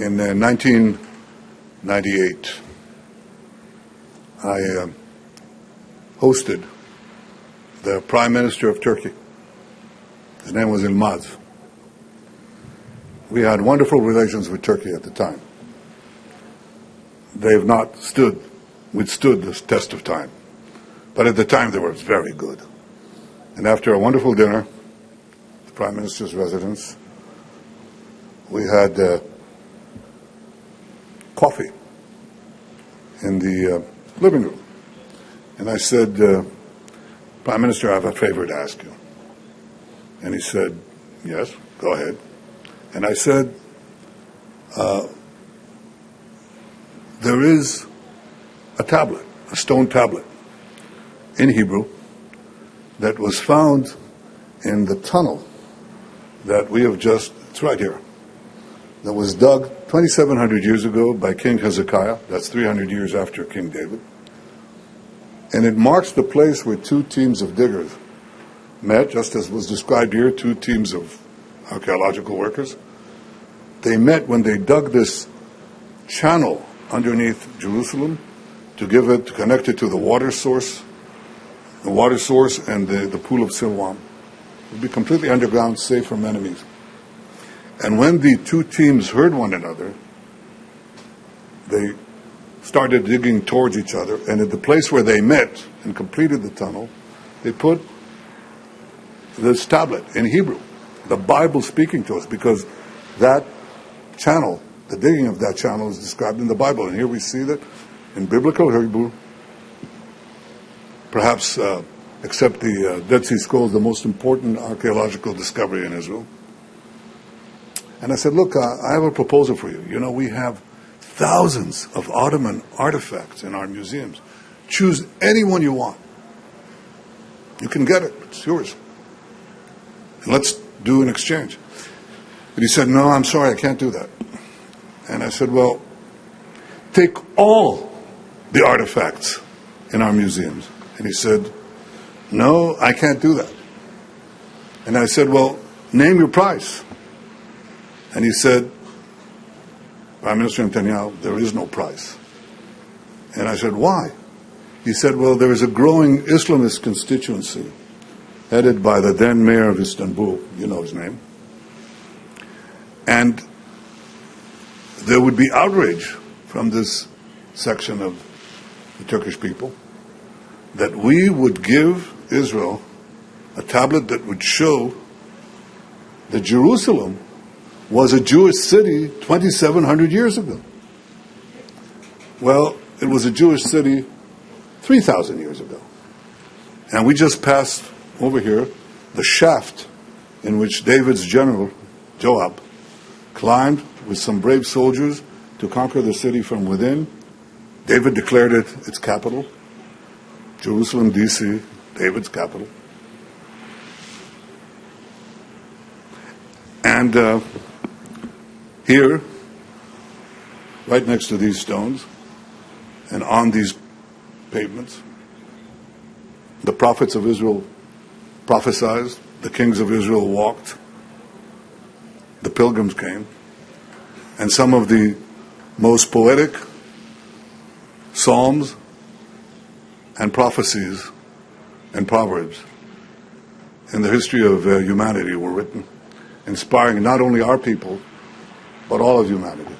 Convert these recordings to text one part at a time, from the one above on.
In 1998, I hosted the Prime Minister of Turkey. His name was Yilmaz. We had wonderful relations with Turkey at the time. They have not withstood this test of time. But at the time, they were very good. And after a wonderful dinner at the Prime Minister's residence, we had coffee in the living room. And I said, Prime Minister, I have a favor to ask you. And he said, yes, go ahead. And I said, there is a tablet, a stone tablet in Hebrew that was found in the tunnel that we have just, it's right here, that was dug 2,700 years ago by King Hezekiah. That's 300 years after King David. And it marks the place where two teams of diggers met, just as was described here, two teams of archaeological workers. They met when they dug this channel underneath Jerusalem to connect it to the water source and the pool of Siloam. It would be completely underground, safe from enemies. And when the two teams heard one another, they started digging towards each other, and at the place where they met and completed the tunnel, they put this tablet in Hebrew, the Bible speaking to us, because that channel, the digging of that channel is described in the Bible. And here we see that in biblical Hebrew, perhaps except the Dead Sea Scrolls, the most important archaeological discovery in Israel. And I said, look, I have a proposal for you. You know, we have thousands of Ottoman artifacts in our museums. Choose any one you want. You can get it. It's yours. And let's do an exchange. But he said, no, I'm sorry, I can't do that. And I said, well, take all the artifacts in our museums. And he said, no, I can't do that. And I said, well, name your price. And he said, Prime Minister Netanyahu, there is no price. And I said, why? He said, well, there is a growing Islamist constituency headed by the then mayor of Istanbul, you know his name. And there would be outrage from this section of the Turkish people that we would give Israel a tablet that would show that Jerusalem was a Jewish city 2,700 years ago. Well, it was a Jewish city 3,000 years ago. And we just passed over here the shaft in which David's general, Joab, climbed with some brave soldiers to conquer the city from within. David declared it its capital. Jerusalem, D.C., David's capital. And here, right next to these stones, and on these pavements, the prophets of Israel prophesied, the kings of Israel walked, the pilgrims came, and some of the most poetic psalms and prophecies and proverbs in the history of humanity were written, inspiring not only our people, but all of humanity.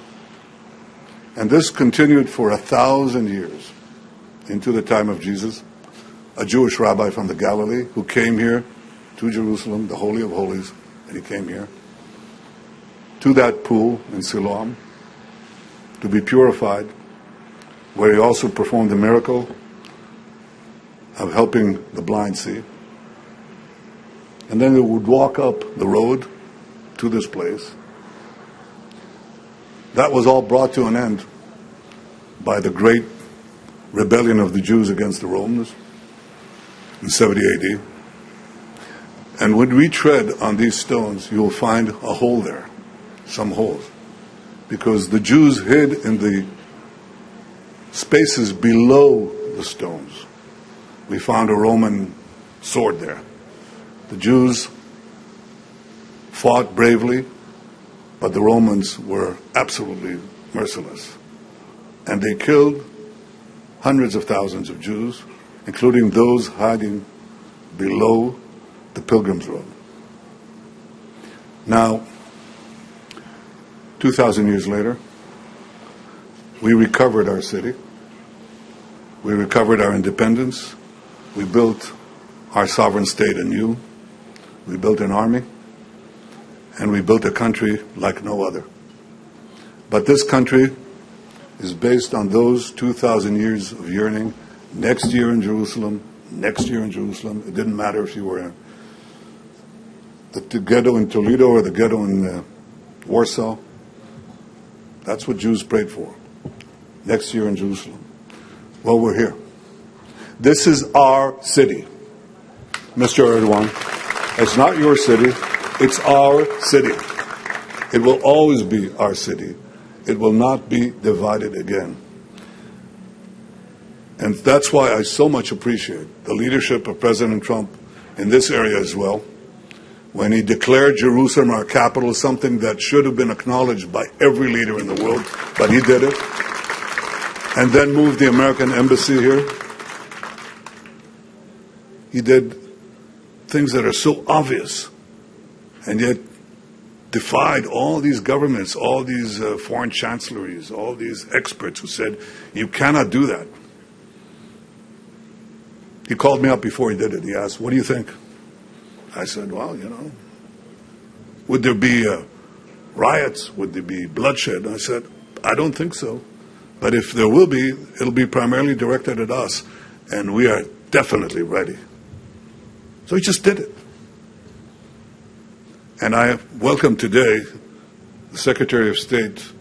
And this continued for 1,000 years into the time of Jesus, a Jewish rabbi from the Galilee who came here to Jerusalem, the Holy of Holies, and he came here to that pool in Siloam to be purified, where he also performed the miracle of helping the blind see. And then he would walk up the road to this place. That was all brought to an end by the great rebellion of the Jews against the Romans in 70 AD. And when we tread on these stones, you will find a hole there, some holes, because the Jews hid in the spaces below the stones. We found a Roman sword there. The Jews fought bravely but the Romans were absolutely merciless. And they killed hundreds of thousands of Jews, including those hiding below the Pilgrim's Road. Now, 2,000 years later, we recovered our city. We recovered our independence. We built our sovereign state anew. We built an army. And we built a country like no other. But this country is based on those 2,000 years of yearning. Next year in Jerusalem, next year in Jerusalem. It didn't matter if you were in the ghetto in Toledo or the ghetto in Warsaw. That's what Jews prayed for. Next year in Jerusalem. Well, we're here. This is our city, Mr. Erdogan. It's not your city. It's our city. It will always be our city. It will not be divided again. And that's why I so much appreciate the leadership of President Trump in this area as well. When he declared Jerusalem our capital, something that should have been acknowledged by every leader in the world, but he did it. And then moved the American embassy here. He did things that are so obvious, and yet defied all these governments, all these foreign chancelleries, all these experts who said, you cannot do that. He called me up before he did it. He asked, what do you think? I said, well, would there be riots? Would there be bloodshed? I said, I don't think so. But if there will be, it'll be primarily directed at us. And we are definitely ready. So he just did it. And I welcome today the Secretary of State,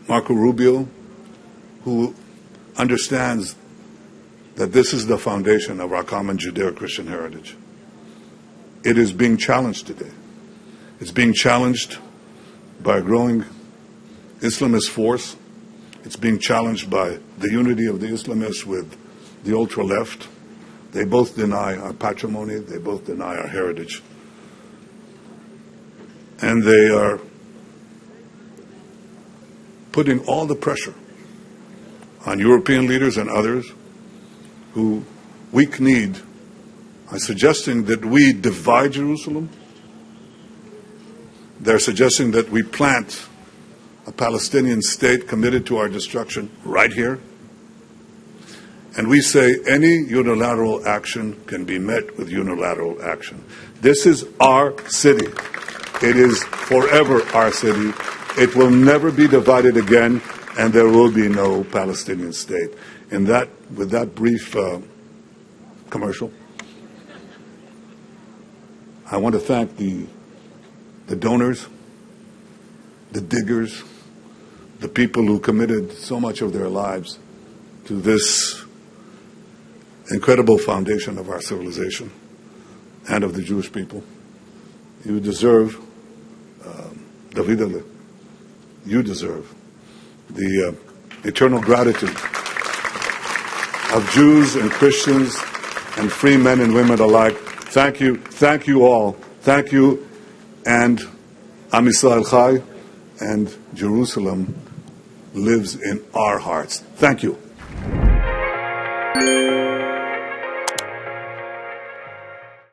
Marco Rubio, who understands that this is the foundation of our common Judeo-Christian heritage. It is being challenged today. It's being challenged by a growing Islamist force. It's being challenged by the unity of the Islamists with the ultra-left. They both deny our patrimony. They both deny our heritage. And they are putting all the pressure on European leaders and others who weak-kneed are suggesting that we divide Jerusalem. They're suggesting that we plant a Palestinian state committed to our destruction right here. And we say any unilateral action can be met with unilateral action. This is our city. It is forever our city. It will never be divided again, and there will be no Palestinian state. With that brief commercial, I want to thank the donors, the diggers, the people who committed so much of their lives to this incredible foundation of our civilization and of the Jewish people. You deserve, David, you deserve the eternal gratitude of Jews and Christians and free men and women alike. Thank you all. Thank you, and Am Yisrael Chai, and Jerusalem lives in our hearts. Thank you.